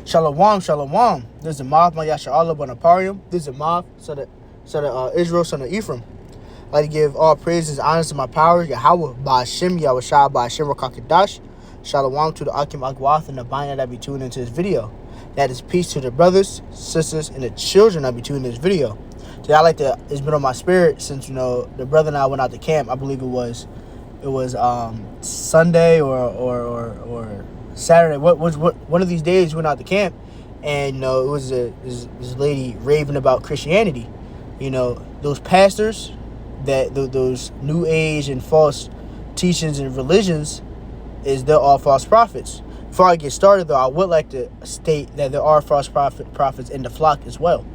Shalom, shalom. This is the Mav, Mayasha Allah Bonaparium. This is the Mav, son of Israel, son of Ephraim. I'd like to give all praises and honors to my power, Yahweh, Ba'ashem, Yahweh Shah, Ba'ashem, Rakakadash. Shalom to the Akim Agwath and the Bina that be tuned into this video. That is peace to the brothers, sisters, and the children that be tuned in this video. Today, it's been on my spirit since, the brother and I went out to camp. I believe it was Sunday or Saturday. One of these days we went out to camp, and it was this lady raving about Christianity. Those pastors, those new age and false teachings and religions, they're all false prophets. Before I get started, though, I would like to state that there are false prophets in the flock as well.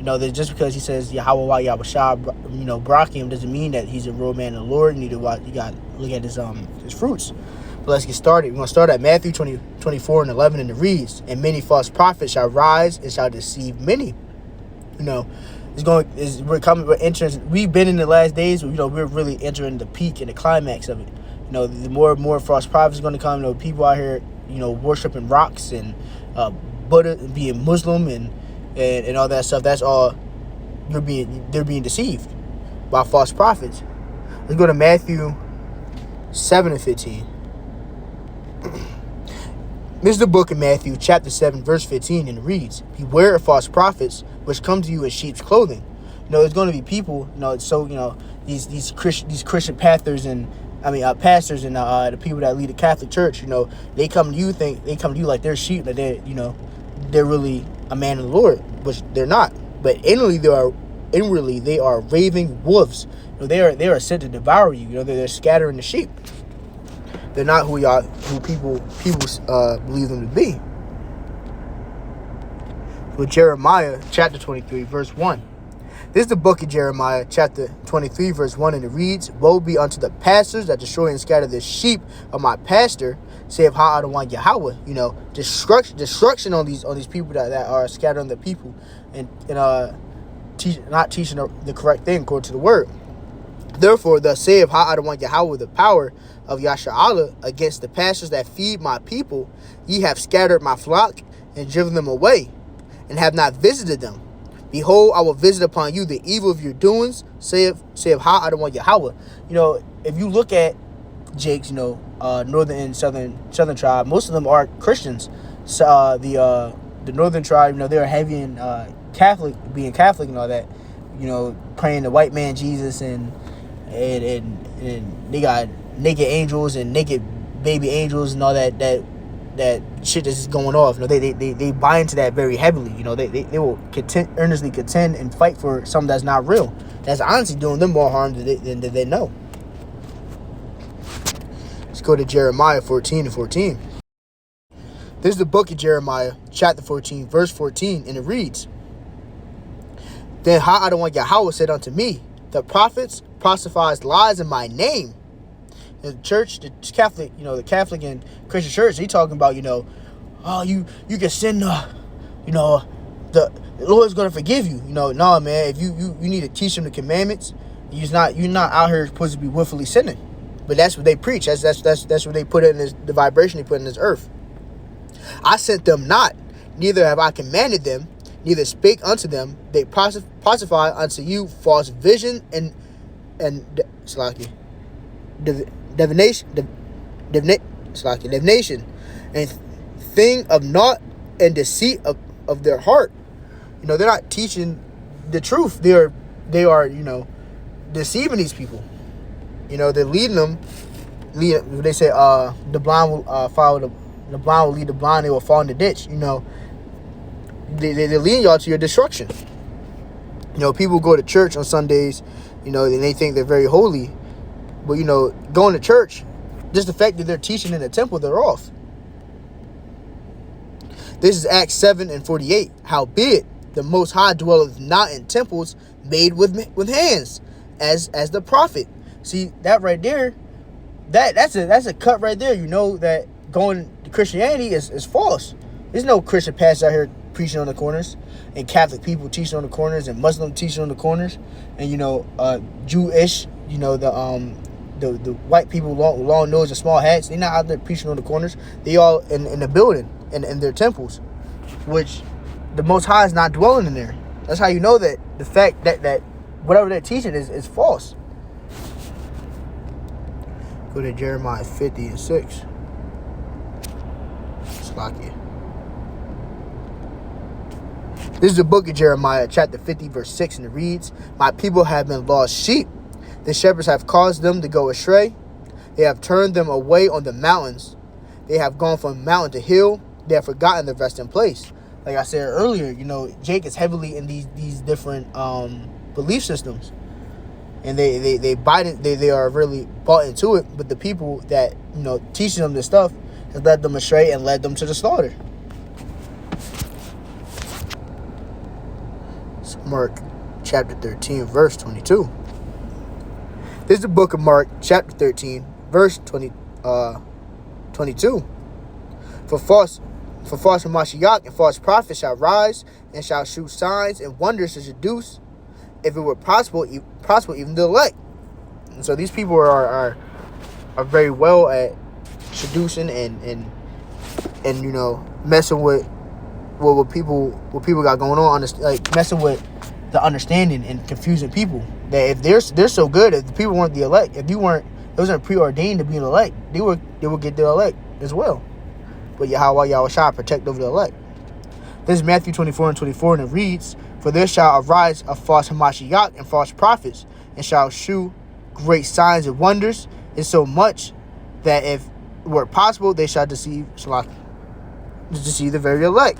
That just because he says Yahweh Yahweh Shah, Brachium, doesn't mean that he's a real man of the Lord. You got to look at his fruits. But let's get started. We're going to start at Matthew 24 and 11, and it reads, "And many false prophets shall rise and shall deceive many." We've been in the last days, but we're really entering the peak and the climax of it. The more and more false prophets are going to come. People out here, worshiping rocks and Buddha, and being Muslim and all that stuff. That's all they're being deceived by false prophets. Let's go to Matthew 7 and 15. This is the book of Matthew, chapter 7, verse 15, and it reads, "Beware of false prophets, which come to you in sheep's clothing." There's going to be people, these Christian pastors and pastors and the people that lead the Catholic Church. They come to you like they're sheep, that they're really a man of the Lord, which they're not. But inwardly they are raving wolves. They are sent to devour you. They're scattering the sheep. They're not who people believe them to be. With Jeremiah chapter 23 verse 1. This is the book of Jeremiah chapter 23 verse 1, and it reads, "Woe be unto the pastors that destroy and scatter the sheep of my pastor, saith Ha'adonai Yahweh." Destruction on these people that are scattering the people and not teaching the correct thing according to the word. "Therefore, thus saith Ha'adonai Yahweh, the power of Yasha Allah, against the pastors that feed my people. Ye have scattered my flock and driven them away, and have not visited them. Behold, I will visit upon you the evil of your doings, saith Ha'adonai Yahweh." If you look at Jake's, northern and southern tribe, most of them are Christians. So the northern tribe, they're heavy in being Catholic and all that. Praying the white man Jesus, and they got naked angels and naked baby angels and all that shit that's going off. They buy into that very heavily. They will earnestly contend and fight for something that's not real. That's honestly doing them more harm than they know. Let's go to Jeremiah 14 and 14. This is the book of Jeremiah, chapter 14, verse 14, and it reads, "Then Ha'adonai Yahweh said unto me, the prophets prophesied lies in my name." The church, the Catholic and Christian church, they talking about, you can sin, the Lord's gonna forgive you. No, man. If you need to teach them the commandments, you're not out here supposed to be willfully sinning. But that's what they preach. That's what they put in the vibration they put in this earth. "I sent them not, neither have I commanded them, neither spake unto them. They prophesy unto you false vision and divination, and thing of naught, and deceit of their heart." They're not teaching the truth. They are deceiving these people. They're leading them. They say the blind will follow the blind will lead the blind. They will fall in the ditch. They're leading y'all to your destruction. People go to church on Sundays, and they think they're very holy. But, going to church, just the fact that they're teaching in the temple, they're off. This is Acts 7 and 48. "Howbeit, the Most High dwelleth not in temples made with hands, as the prophet." See, that right there, that's a cut right there. That going to Christianity is false. There's no Christian pastors out here preaching on the corners, and Catholic people teaching on the corners, and Muslim teaching on the corners, and Jewish, the white people, long nose and small hats. They're not out there preaching on the corners. They all in the building and in their temples. which the Most High is not dwelling in there. That's how you know that the fact that whatever they're teaching is false. Go to Jeremiah 50 and 6. Slakia. This is the book of Jeremiah, chapter 50, verse 6, and it reads, "My people have been lost sheep. The shepherds have caused them to go astray. They have turned them away on the mountains. They have gone from mountain to hill. They have forgotten their resting place." Like I said earlier, Jake is heavily in these different belief systems, and they are really bought into it. But the people that teaching them this stuff has led them astray and led them to the slaughter. So Mark chapter 13, verse 22. This is the book of Mark chapter 13, verse 22. For false Mashiach and false prophets shall rise and shall shew signs and wonders to seduce, if it were possible even the elect. And so these people are very well at seducing and messing with what people got going on, like messing with the understanding and confusing people. That if they're so good, if the people weren't the elect, if it wasn't preordained to be an elect, they would get the elect as well. But Yahweh shall protect over the elect. This is Matthew 24 and 24, and it reads, "For there shall arise a false Hamashiach and false prophets, and shall shew great signs and wonders, and so much that if it were possible, they shall deceive the very elect."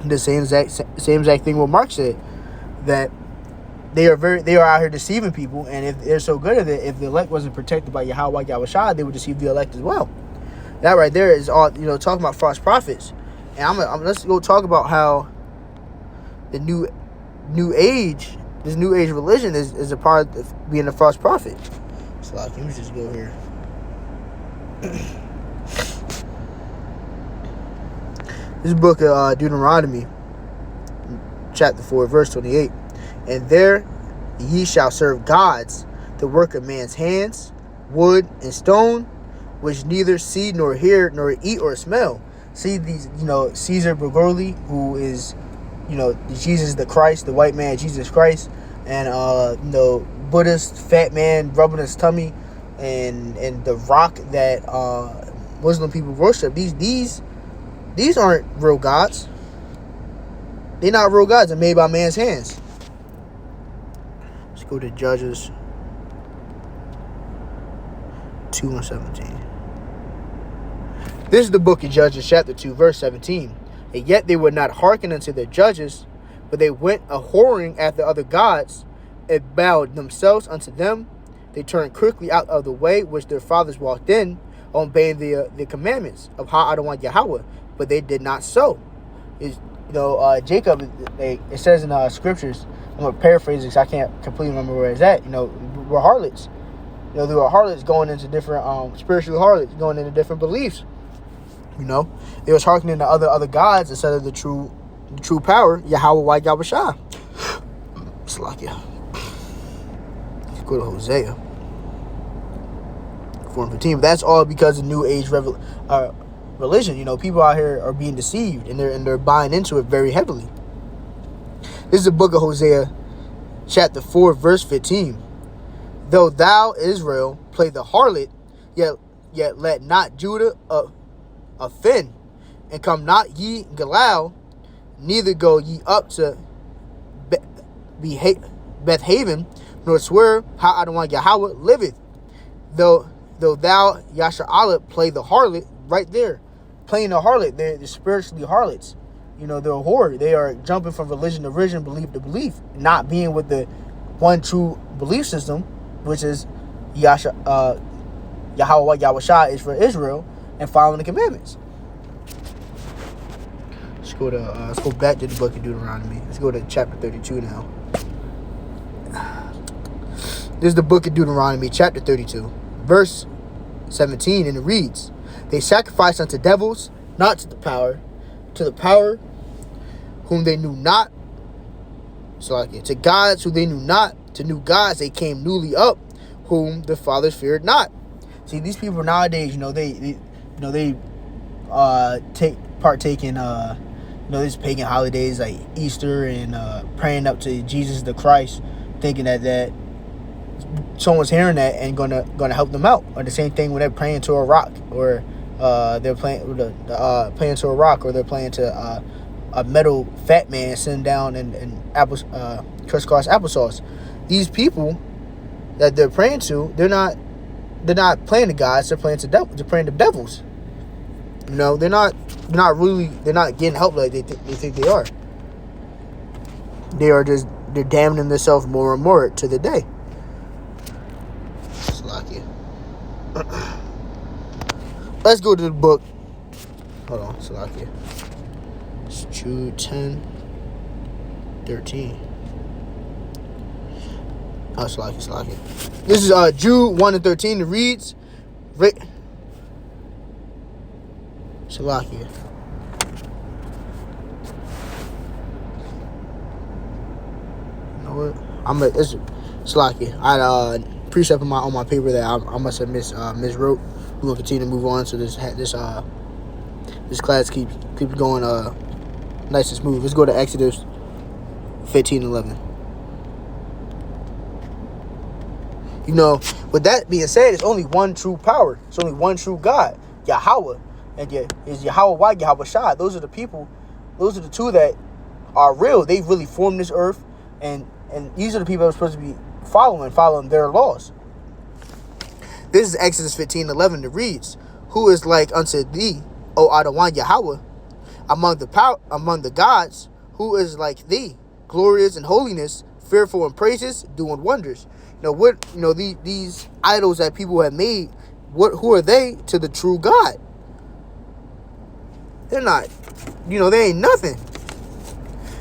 The same exact thing what Mark said, that they are out here deceiving people, and if they're so good at it, if the elect wasn't protected by Yahweh Yahushua, they would deceive the elect as well. That right there is all talking about false prophets. And let's go talk about how the new age, this new age religion is a part of being a false prophet. So let me just go here. This book of Deuteronomy, chapter 4, verse 28. "And there ye shall serve gods, the work of man's hands, wood and stone, which neither see nor hear nor eat or smell." See these, Caesar Borgia, who is, Jesus the Christ, the white man, Jesus Christ, and Buddhist fat man rubbing his tummy, and the rock that Muslim people worship. These aren't real gods. They're not real gods. They're made by man's hands. Let's go to Judges 2 and 17. This is the book of Judges, chapter 2, verse 17. "And yet they would not hearken unto their judges, but they went a-whoring after other gods, and bowed themselves unto them. They turned quickly out of the way which their fathers walked in, obeying the commandments of Ha-Adonai Yahweh, but they did not so." Jacob, it says in scriptures, I'm going to paraphrase it because I can't completely remember where it's at, we're harlots. There were harlots going into different, spiritual harlots, going into different beliefs. They was hearkening to other gods instead of the true power, Yahweh Yahushua. Slakia. Let's go to Hosea 4 and 15. But that's all because of New Age religion. People out here are being deceived, and they're buying into it very heavily. This is the book of Hosea, chapter 4, verse 15. "Though thou, Israel, play the harlot, yet let not Judah offend, and come not ye Galal, neither go ye up to Bethaven, nor swear Ha-Adonai Yahweh liveth. Though thou, Yasha'Allah, play the harlot," right there, playing the harlot, they're spiritually harlots. They're a whore. They are jumping from religion to religion, belief to belief, not being with the one true belief system, which is Yahweh Yahushua is for Israel, and following the commandments. Let's go back to the book of Deuteronomy. Let's go to chapter 32 now. This is the book of Deuteronomy, chapter 32, verse 17, and it reads, "They sacrificed unto devils, not to the power whom they knew not, to gods who they knew not, to new gods they came newly up, whom the fathers feared not." See, these people nowadays, they partake in these pagan holidays like Easter and praying up to Jesus the Christ, thinking that someone's hearing that and gonna help them out. Or the same thing when they're praying to a rock, or they're playing playing to a rock, or they're playing to a metal fat man sitting down and crisscross applesauce. These people that they're praying to, they're not praying to gods. They're praying to devils. They're not getting help like they think they are. They're damning themselves more and more to the day. Slakia. Let's go to the book. Hold on, Slakia. It's Jude 10:13. Oh, Slakia. This is Jude 1:13. It reads, Salakia. You know what? It's Salakia. I precept on my paper that I must have miswrote. We're gonna continue to move on so this class keeps going nice and smooth. Let's go to Exodus 15:11. With that being said, it's only one true power. It's only one true God, Yahweh. And is Yahweh Why, Yahweh Shai. Those are the people. Those are the two that are real. They've really formed this earth, and these are the people that are supposed to be following their laws. This is Exodus 15:11. It reads, "Who is like unto thee, O Adonai Yahweh, among the gods? Who is like thee, glorious in holiness, fearful in praises, doing wonders?" These idols that people have made. Who are they to the true God? They're not, they ain't nothing.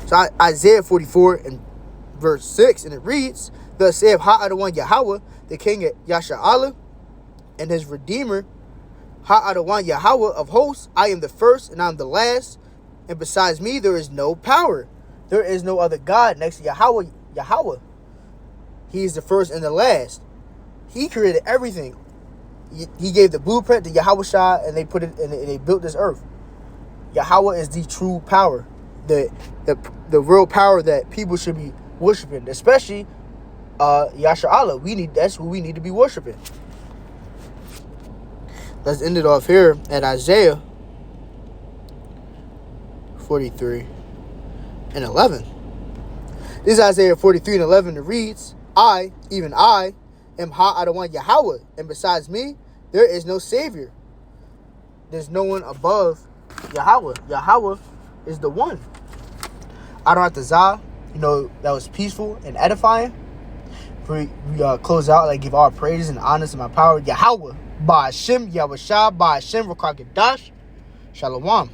So Isaiah 44 and verse 6, and it reads, "Thus saith Ha-Adonai Yahweh, the King of Yasha'Allah, and his Redeemer, Ha-Adonai Yahweh of hosts, I am the first and I am the last, and besides me there is no power." There is no other God next to Yahweh. He is the first and the last. He created everything. He gave the blueprint to Yahweh Shai, and they put it and they built this earth. Yahweh is the true power, the real power that people should be worshiping, especially Yasha'Allah. That's who we need to be worshiping. Let's end it off here at Isaiah 43:11. This is Isaiah 43:11. It reads, "I, even I, am Ha-Adonai Yahweh, and besides me there is no Savior." There's no one above Yahweh. Yahweh is the one. Adonai Tazah, that was peaceful and edifying. We close out, give all praise and honor to my power, Yahweh, Ba'ashem, Yahweh Shah, Ba'ashem, Rakakadash, Shalom.